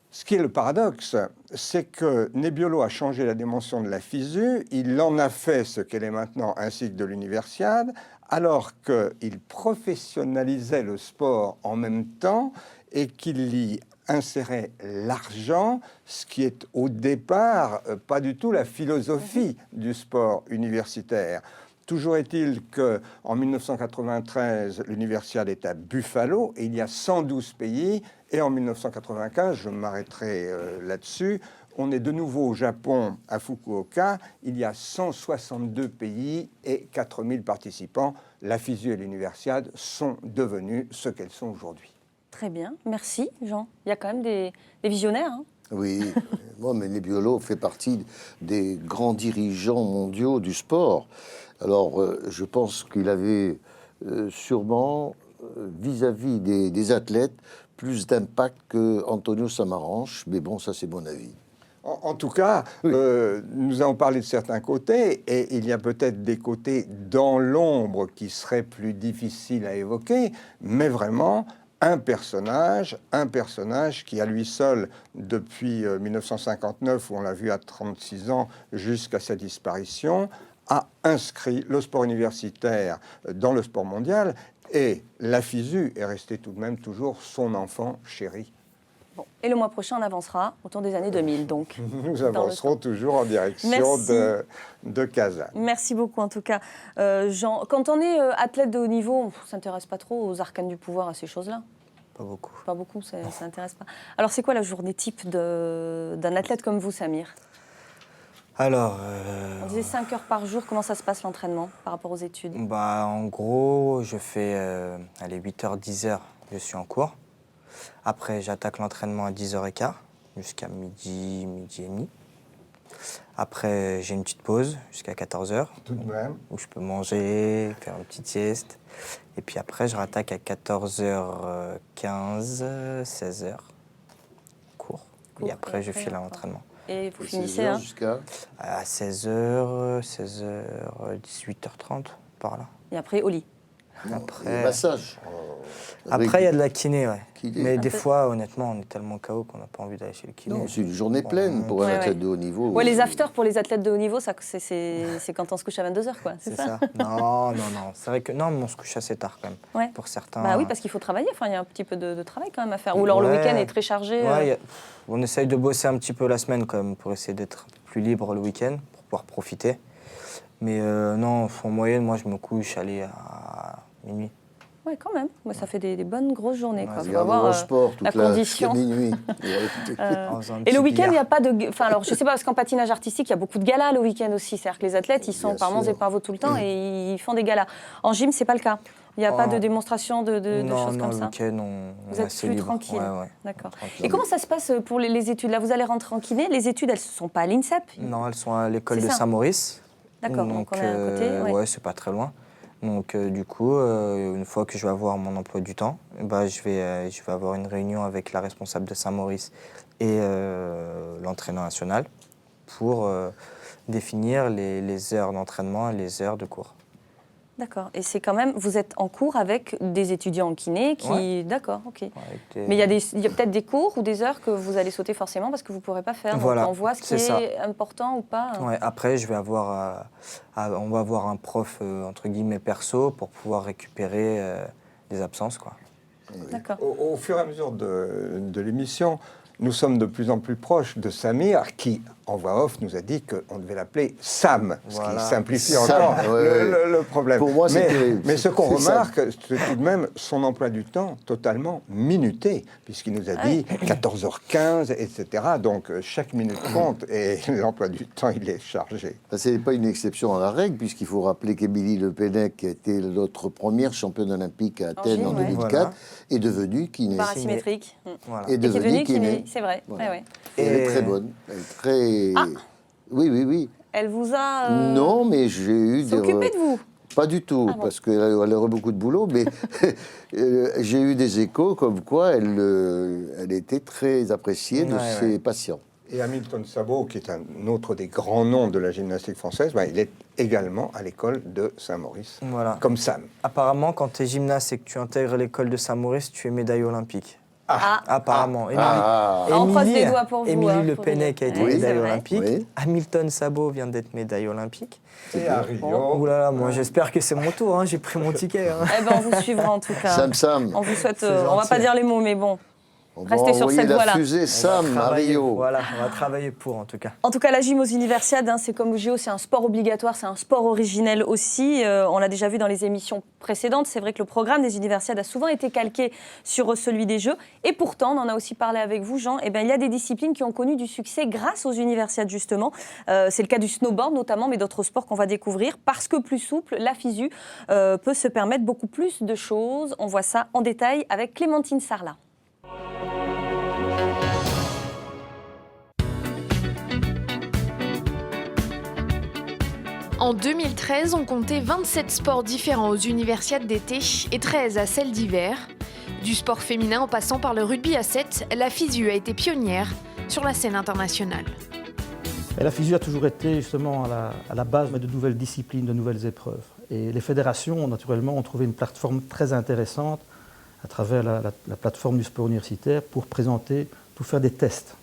ce qui est le paradoxe, c'est que Nebbiolo a changé la dimension de la FISU, il en a fait ce qu'elle est maintenant, ainsi que de l'Universiade, alors qu'il professionnalisait le sport en même temps et qu'il y insérait l'argent, ce qui est au départ pas du tout la philosophie du sport universitaire. Toujours est-il qu'en 1993, l'Universiade est à Buffalo et il y a 112 pays. Et en 1995, je m'arrêterai là-dessus, on est de nouveau au Japon, à Fukuoka. Il y a 162 pays et 4000 participants. La FISU et l'Universiade sont devenues ce qu'elles sont aujourd'hui. Très bien, merci Jean. Il y a quand même des visionnaires. Hein. Oui, moi, mais Nebbiolo fait partie des grands dirigeants mondiaux du sport. Alors, je pense qu'il avait sûrement, vis-à-vis des athlètes, plus d'impact que Antonio Samaranch. Mais bon, ça, c'est mon avis. En tout cas, oui. Nous avons parlé de certains côtés, et il y a peut-être des côtés dans l'ombre qui seraient plus difficiles à évoquer, mais vraiment un personnage qui à lui seul, depuis 1959, où on l'a vu à 36 ans, jusqu'à sa disparition, a inscrit le sport universitaire dans le sport mondial, et la FISU est restée tout de même toujours son enfant chéri. Bon. Et le mois prochain, on avancera autour des années 2000, donc. Nous avancerons toujours en direction de Kazan. Merci beaucoup, en tout cas. Jean, quand on est athlète de haut niveau, on ne s'intéresse pas trop aux arcanes du pouvoir, à ces choses-là? Pas beaucoup. Pas beaucoup, ça n'intéresse pas. Alors, c'est quoi la journée type d'un athlète comme vous, Samir? Alors... On disait 5 heures par jour, comment ça se passe l'entraînement par rapport aux études? Bah, en gros, je fais 8h, 10h, je suis en cours. Après, j'attaque l'entraînement à 10h15 jusqu'à midi et demi. Après, j'ai une petite pause jusqu'à 14h. Tout de même. Où je peux manger, faire une petite sieste. Et puis après, je rattaque à 14h15, 16h. Cours. Et après, je file à l'entraînement. Et vous finissez jusqu'à à 16h, 18h30, par là. Et après, au lit. Après, massage. Après, il y a de la kiné, ouais. Kiné. Mais des fois, honnêtement, on est tellement KO qu'on n'a pas envie d'aller chez le kiné. Non, c'est une journée pleine pour un athlète de haut niveau. Ouais, les afters pour les athlètes de haut niveau, c'est quand on se couche à 22h, quoi. C'est ça. Non. C'est vrai que non, mais on se couche assez tard quand même. Ouais. Pour certains. Bah oui, parce qu'il faut travailler. Enfin, il y a un petit peu de travail quand même à faire. Ou alors le week-end est très chargé. Ouais, on essaye de bosser un petit peu la semaine quand même pour essayer d'être plus libre le week-end, pour pouvoir profiter. Mais non, en moyenne, moi, je me couche à minuit. Oui, quand même. Ouais, ça fait des bonnes grosses journées. Il faut avoir sport toute la condition. Minuit. Et le week-end, il n'y a pas de... Enfin, alors, je ne sais pas, parce qu'en patinage artistique, il y a beaucoup de galas le week-end aussi. C'est-à-dire que les athlètes, ils sont par manche et par tout le temps et ils font des galas. En gym, ce n'est pas le cas. Il n'y a pas de démonstration de choses comme ça. Non, le week-end, vous êtes plus tranquille. Ouais. D'accord. Et comment ça se passe pour les études? Là, vous allez rentrer en kiné. Les études, elles ne sont pas à l'INSEP? Non, elles sont à l'école de Saint-Maurice. D'accord, donc on est à côté. Ouais, c'est pas très loin. Donc du coup, une fois que je vais avoir mon emploi du temps, bah, je vais avoir une réunion avec la responsable de Saint-Maurice et l'entraîneur national pour définir les heures d'entraînement et les heures de cours. D'accord. Et c'est quand même, vous êtes en cours avec des étudiants en kiné qui... Ouais. D'accord, ok. Des... Mais il y a peut-être des cours ou des heures que vous allez sauter forcément parce que vous ne pourrez pas faire. Voilà, Donc on voit ce qui est important ou pas. Ouais, après, je vais avoir, on va avoir un prof, entre guillemets, perso pour pouvoir récupérer des absences, quoi. D'accord. Au fur et à mesure de l'émission, nous sommes de plus en plus proches de Samir, qui, en voix off, nous a dit qu'on devait l'appeler Sam, Voilà. ce qui simplifie Sam, encore ouais. le problème. Pour moi, mais ce qu'on c'est Sam. remarque, c'est tout de même son emploi du temps totalement minuté, puisqu'il nous a dit 14h15, etc. Donc chaque minute compte et l'emploi du temps, il est chargé. Ce n'est pas une exception à la règle, puisqu'il faut rappeler qu'Émilie Le Pennec, qui a été notre première championne olympique à Athènes en gym, ouais. 2004, Voilà. est devenue kiné. Parasymétrique. Voilà. Est Et qui est devenue devenue kiné. kiné, c'est vrai. Voilà. Ouais. Et elle est Et- très bonne. Elle est très... Ah. Oui. Elle vous a Non, mais j'ai eu des... s'occupé de vous. Pas du tout, Ah bon. parce qu'elle aurait beaucoup de boulot, mais j'ai eu des échos comme quoi elle était très appréciée de Ouais, ses ouais. patients. Et Hamilton Sabot, qui est un autre des grands noms de la gymnastique française, il est également à l'école de Saint-Maurice, Voilà. comme Sam. Apparemment, quand tu es gymnaste et que tu intègres l'école de Saint-Maurice, tu es médaille olympique. Ah. Apparemment. On croise les doigts pour vous, Émilie hein, Le pour Pennec a dire. été Oui, médaille c'est vrai. olympique. Oui. Hamilton Sabot vient d'être médaille olympique. Et à Rio. Ouh là là, moi j'espère que c'est mon tour, hein, j'ai pris mon ticket. Hein. Eh ben, on vous suivra en tout cas. Sam, On vous souhaite. C'est On va gentil. pas dire les mots, mais bon. on va Restez sur envoyer cette la voie-là. fusée Sam à Travailler, Rio. Voilà, on va travailler pour en tout cas. En tout cas, la gym aux universiades, c'est comme le JO, c'est un sport obligatoire, c'est un sport originel aussi. On l'a déjà vu dans les émissions précédentes. C'est vrai que le programme des universiades a souvent été calqué sur celui des Jeux. Et pourtant, on en a aussi parlé avec vous, Jean, il y a des disciplines qui ont connu du succès grâce aux universiades, justement. C'est le cas du snowboard, notamment, mais d'autres sports qu'on va découvrir. Parce que plus souple, la FISU peut se permettre beaucoup plus de choses. On voit ça en détail avec Clémentine Sarlat. En 2013, on comptait 27 sports différents aux universiades d'été et 13 à celles d'hiver. Du sport féminin en passant par le rugby à 7, la FISU a été pionnière sur la scène internationale. Et la FISU a toujours été justement à la base de nouvelles disciplines, de nouvelles épreuves. Et les fédérations, naturellement, ont trouvé une plateforme très intéressante à travers la plateforme du sport universitaire pour présenter, pour faire des tests.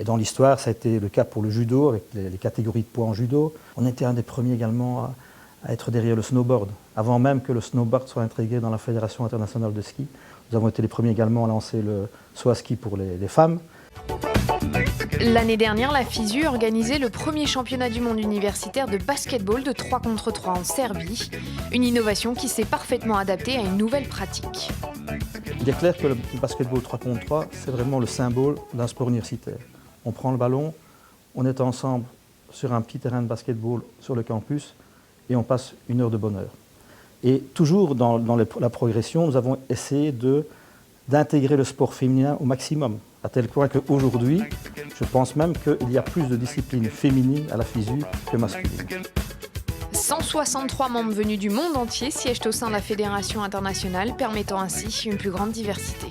Et dans l'histoire, ça a été le cas pour le judo, avec les catégories de poids en judo. On était un des premiers également à être derrière le snowboard. Avant même que le snowboard soit intégré dans la Fédération internationale de ski, nous avons été les premiers également à lancer le saut à ski pour les femmes. L'année dernière, la FISU organisait le premier championnat du monde universitaire de basketball de 3 contre 3 en Serbie. Une innovation qui s'est parfaitement adaptée à une nouvelle pratique. Il est clair que le basketball 3 contre 3, c'est vraiment le symbole d'un sport universitaire. On prend le ballon, on est ensemble sur un petit terrain de basketball sur le campus et on passe une heure de bonheur. Et toujours dans la progression, nous avons essayé d'intégrer le sport féminin au maximum, à tel point qu'aujourd'hui, je pense même qu'il y a plus de disciplines féminines à la FISU que masculines. 163 membres venus du monde entier siègent au sein de la Fédération internationale, permettant ainsi une plus grande diversité.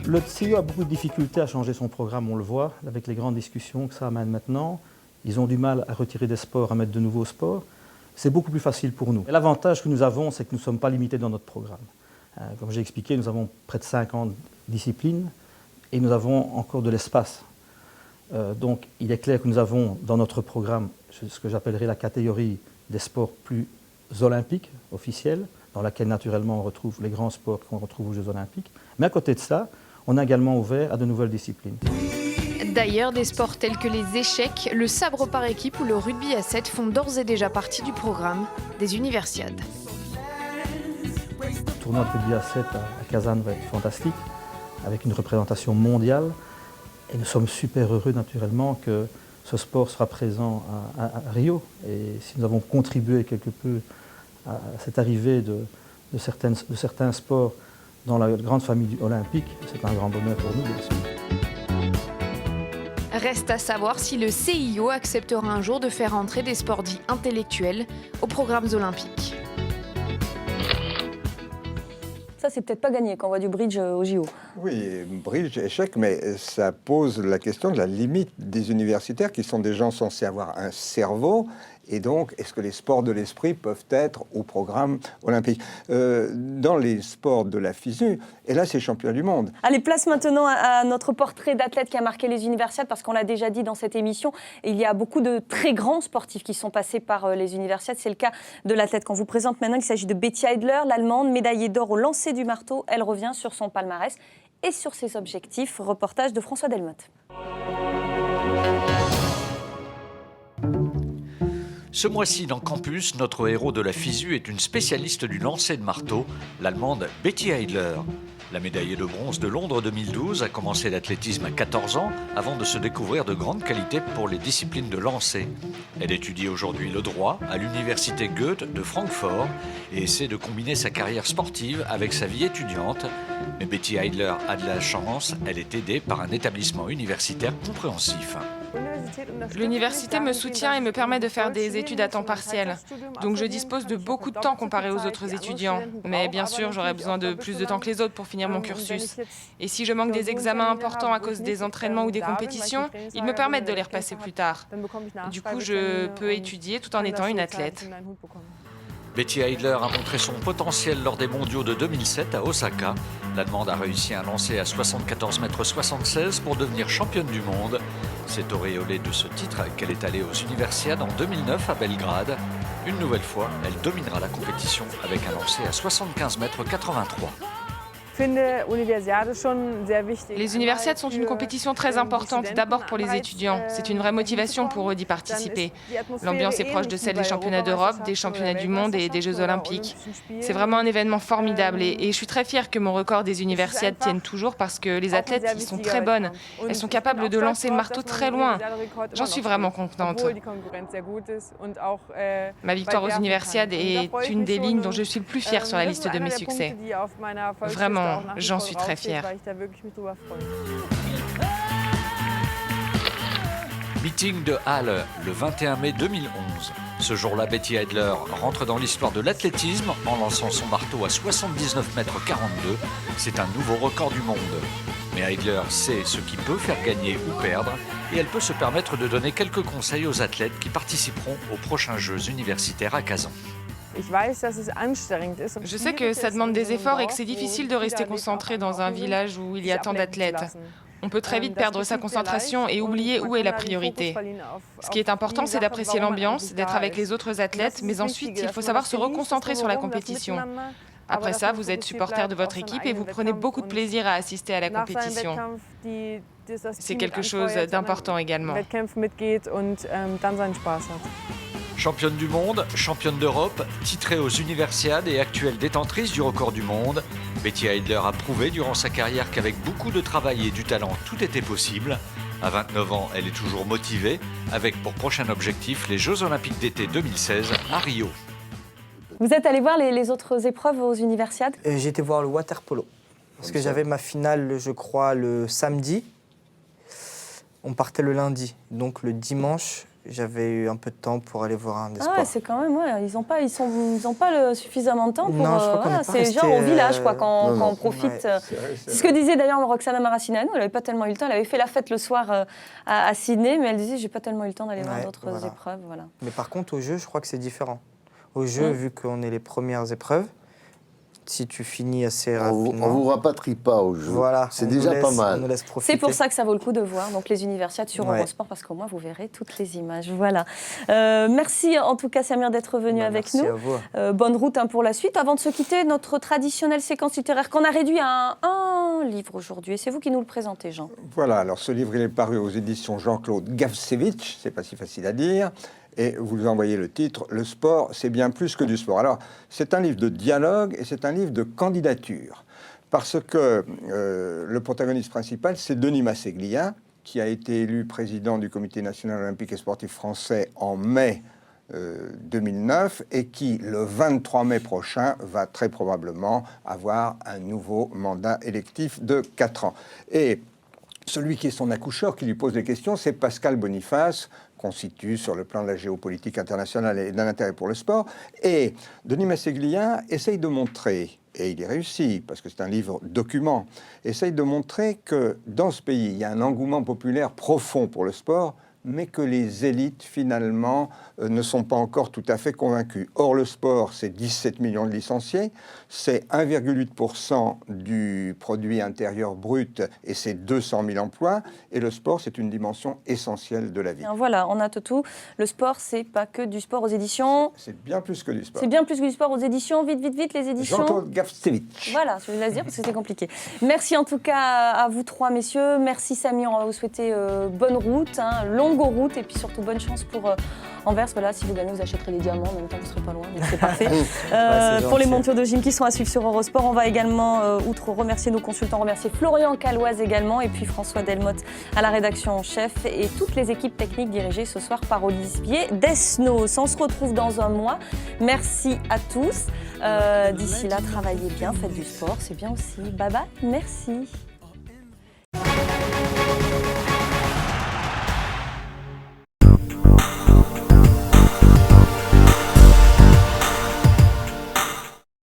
Le CIO a beaucoup de difficultés à changer son programme, on le voit, avec les grandes discussions que ça amène maintenant. Ils ont du mal à retirer des sports, à mettre de nouveaux sports. C'est beaucoup plus facile pour nous. L'avantage que nous avons, c'est que nous ne sommes pas limités dans notre programme. Comme j'ai expliqué, nous avons près de 50 disciplines et nous avons encore de l'espace. Donc il est clair que nous avons dans notre programme ce que j'appellerais la catégorie des sports plus olympiques, officiels, dans laquelle naturellement on retrouve les grands sports qu'on retrouve aux Jeux olympiques. Mais à côté de ça, on a également ouvert à de nouvelles disciplines. D'ailleurs, des sports tels que les échecs, le sabre par équipe ou le rugby à 7 font d'ores et déjà partie du programme des universiades. Le tournoi de rugby à 7 à Kazan va être fantastique, avec une représentation mondiale. Et nous sommes super heureux naturellement que ce sport sera présent à Rio. Et si nous avons contribué quelque peu à cette arrivée de certains sports dans la grande famille olympique, c'est un grand bonheur pour nous, bien sûr. Reste à savoir si le CIO acceptera un jour de faire entrer des sports dits intellectuels aux programmes olympiques. Ça, c'est peut-être pas gagné quand on voit du bridge au JO. Oui, bridge, échec, mais ça pose la question de la limite des universitaires qui sont des gens censés avoir un cerveau Et donc, est-ce que les sports de l'esprit peuvent être au programme olympique? Dans les sports de la FISU, et là, c'est champion du monde. Allez, place maintenant à notre portrait d'athlète qui a marqué les universiades, parce qu'on l'a déjà dit dans cette émission, il y a beaucoup de très grands sportifs qui sont passés par les universiades. C'est le cas de l'athlète qu'on vous présente maintenant. Il s'agit de Betty Heidler, l'Allemande, médaillée d'or au lancer du marteau. Elle revient sur son palmarès et sur ses objectifs. Reportage de François Delmotte. Ce mois-ci, dans Campus, notre héros de la FISU est une spécialiste du lancer de marteau, l'Allemande Betty Heidler. La médaillée de bronze de Londres 2012 a commencé l'athlétisme à 14 ans avant de se découvrir de grandes qualités pour les disciplines de lancer. Elle étudie aujourd'hui le droit à l'université Goethe de Francfort et essaie de combiner sa carrière sportive avec sa vie étudiante. Mais Betty Heidler a de la chance, elle est aidée par un établissement universitaire compréhensif. L'université me soutient et me permet de faire des études à temps partiel. Donc je dispose de beaucoup de temps comparé aux autres étudiants. Mais bien sûr, j'aurais besoin de plus de temps que les autres pour finir mon cursus. Et si je manque des examens importants à cause des entraînements ou des compétitions, ils me permettent de les repasser plus tard. Du coup, je peux étudier tout en étant une athlète. Betty Heidler a montré son potentiel lors des mondiaux de 2007 à Osaka. L'Allemande a réussi un lancer à 74,76 m pour devenir championne du monde. C'est auréolée de ce titre qu'elle est allée aux universiades en 2009 à Belgrade. Une nouvelle fois, elle dominera la compétition avec un lancer à 75,83 m. Les universiades sont une compétition très importante, d'abord pour les étudiants. C'est une vraie motivation pour eux d'y participer. L'ambiance est proche de celle des championnats d'Europe, des championnats du monde et des Jeux olympiques. C'est vraiment un événement formidable et je suis très fière que mon record des universiades tienne toujours parce que les athlètes y sont très bonnes. Elles sont capables de lancer le marteau très loin. J'en suis vraiment contente. Ma victoire aux universiades est une des lignes dont je suis le plus fière sur la liste de mes succès. Vraiment. J'en suis très fière. Meeting de Halle, le 21 mai 2011. Ce jour-là, Betty Heidler rentre dans l'histoire de l'athlétisme en lançant son marteau à 79,42 m. C'est un nouveau record du monde. Mais Heidler sait ce qui peut faire gagner ou perdre et elle peut se permettre de donner quelques conseils aux athlètes qui participeront aux prochains Jeux universitaires à Kazan. Je sais que ça demande des efforts et que c'est difficile de rester concentré dans un village où il y a tant d'athlètes. On peut très vite perdre sa concentration et oublier où est la priorité. Ce qui est important, c'est d'apprécier l'ambiance, d'être avec les autres athlètes, mais ensuite, il faut savoir se reconcentrer sur la compétition. Après ça, vous êtes supporter de votre équipe et vous prenez beaucoup de plaisir à assister à la compétition. C'est quelque chose d'important également. Championne du monde, championne d'Europe, titrée aux universiades et actuelle détentrice du record du monde, Betty Heidler a prouvé durant sa carrière qu'avec beaucoup de travail et du talent, tout était possible. À 29 ans, elle est toujours motivée, avec pour prochain objectif les Jeux Olympiques d'été 2016 à Rio. Vous êtes allé voir les autres épreuves aux universiades? J'ai été voir le water-polo. Parce que j'avais ma finale, je crois, le samedi. On partait le lundi. Donc le dimanche, j'avais eu un peu de temps pour aller voir un des sports. Ah ouais, c'est quand même, ouais, ils n'ont pas suffisamment de temps pour... Non, je crois qu'on n'est pas c'est resté, genre au village, quoi, quand on profite. Ouais, c'est ce que disait d'ailleurs Roxana Maracineanu, elle n'avait pas tellement eu le temps, elle avait fait la fête le soir à Sydney, mais elle disait, j'ai pas tellement eu le temps d'aller voir d'autres épreuves. Voilà. Mais par contre, au jeu, je crois que c'est différent. Au jeu, vu qu'on est les premières épreuves, si tu finis assez rapidement... On ne vous rapatrie pas au jeu. Voilà, c'est déjà pas mal. On nous laisse profiter. C'est pour ça que ça vaut le coup de voir donc les universiades sur Eurosport, parce qu'au moins vous verrez toutes les images. Voilà. Merci en tout cas Samir d'être venu avec nous. Merci à vous. Bonne route pour la suite. Avant de se quitter, notre traditionnelle séquence littéraire qu'on a réduit à un livre aujourd'hui. Et c'est vous qui nous le présentez, Jean. Voilà, alors ce livre il est paru aux éditions Jean-Claude Gavsevitch, c'est pas si facile à dire. Et vous envoyez le titre « Le sport, c'est bien plus que du sport ». Alors, c'est un livre de dialogue et c'est un livre de candidature. Parce que le protagoniste principal, c'est Denis Masseglia, qui a été élu président du Comité national olympique et sportif français en mai 2009 et qui, le 23 mai prochain, va très probablement avoir un nouveau mandat électif de 4 ans. Et celui qui est son accoucheur, qui lui pose des questions, c'est Pascal Boniface, constitue sur le plan de la géopolitique internationale et d'un intérêt pour le sport. Et Denis Masseglia essaye de montrer, et il y réussit, parce que c'est un livre document, essaye de montrer que dans ce pays, il y a un engouement populaire profond pour le sport mais que les élites, finalement, ne sont pas encore tout à fait convaincues. Or, le sport, c'est 17 millions de licenciés, c'est 1,8% du produit intérieur brut et c'est 200 000 emplois. Et le sport, c'est une dimension essentielle de la vie. Alors voilà, on a tout. Le sport, c'est pas que du sport aux éditions. C'est bien plus que du sport. C'est bien plus que du sport aux éditions. Vite, les éditions. Jean-Claude Gavstevich. Voilà, je voulais le dire parce que c'était compliqué. Merci en tout cas à vous trois, messieurs. Merci Samy, on va vous souhaiter bonne route, longue route et puis surtout bonne chance pour Anvers. Voilà, si vous gagnez, vous achèterez des diamants. En même temps, vous ne serez pas loin, donc c'est parfait. Pour les montures de gym qui sont à suivre sur Eurosport, on va également, outre remercier nos consultants, remercier Florian Caloise également et puis François Delmotte à la rédaction en chef et toutes les équipes techniques dirigées ce soir par Olivier Desnos. On se retrouve dans un mois. Merci à tous. D'ici là, travaillez bien, faites du sport, c'est bien aussi. Bye bye, merci.